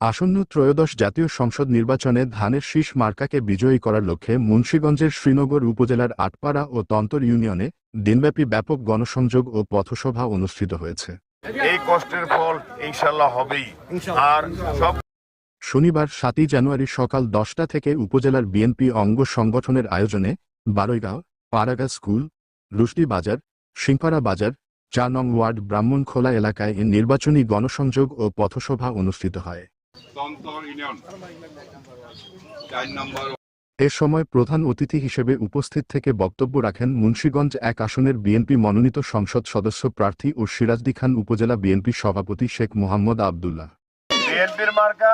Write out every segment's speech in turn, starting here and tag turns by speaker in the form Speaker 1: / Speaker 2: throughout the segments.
Speaker 1: আসন্ন ত্রয়োদশ জাতীয় সংসদ নির্বাচনে ধানের শীষ মার্কাকে বিজয়ী করার লক্ষ্যে মুন্সিগঞ্জের শ্রীনগর উপজেলার আটপাড়া ও তন্তর ইউনিয়নে দিনব্যাপী ব্যাপক গণসংযোগ ও পথসভা অনুষ্ঠিত হয়েছে।
Speaker 2: এই কষ্টের ফল ইনশাআল্লাহ হবেই। আর সব
Speaker 1: শনিবার 7 জানুয়ারি সকাল 10টা থেকে উপজেলার বিএনপি অঙ্গ সংগঠনের আয়োজনে বারৈগাঁও, পাড়াগা স্কুল, রুশদি বাজার, সিংপাড়া বাজার, 4 নং ওয়ার্ড ব্রাহ্মণখোলা এলাকায় নির্বাচনী গণসংযোগ ও পথসভা অনুষ্ঠিত হয়। এ সময় প্রধান অতিথি হিসেবে উপস্থিত থেকে বক্তব্য রাখেন মুন্সিগঞ্জ 1 আসনের বিএনপি মনোনীত সংসদ সদস্য প্রার্থী ও সিরাজদি খান উপজেলা বিএনপি সভাপতি শেখ মোহাম্মদ আবদুল্লাহ।
Speaker 2: বিএনপির মার্কা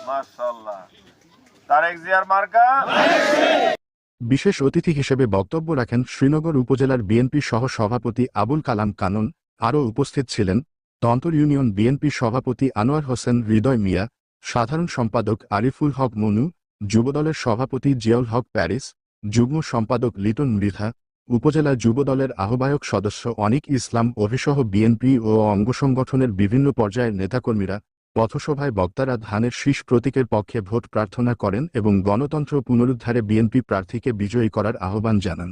Speaker 2: মাশাআল্লাহ, তারেক জিয়ার মার্কা।
Speaker 1: বিশেষ অতিথি হিসেবে বক্তব্য রাখেন শ্রীনগর উপজেলার বিএনপি সহ সভাপতি আবুল কালাম কানন। আরও উপস্থিত ছিলেন তন্তর ইউনিয়ন বিএনপি সভাপতি আনোয়ার হোসেন হৃদয় মিয়া, সাধারণ সম্পাদক আরিফুল হক মনু, যুবদলের সভাপতি জিয়াউল হক প্যারিস, যুগ্ম সম্পাদক লিটন মৃধা, উপজেলা যুবদলের আহ্বায়ক সদস্য অনিক ইসলাম অভিসহ বিএনপি ও অঙ্গসংগঠনের বিভিন্ন পর্যায়ের নেতাকর্মীরা। পথসভায় বক্তারা ধানের শীষ প্রতীকের পক্ষে ভোট প্রার্থনা করেন এবং গণতন্ত্র পুনরুদ্ধারে বিএনপি প্রার্থীকে বিজয়ী করার আহ্বান জানান।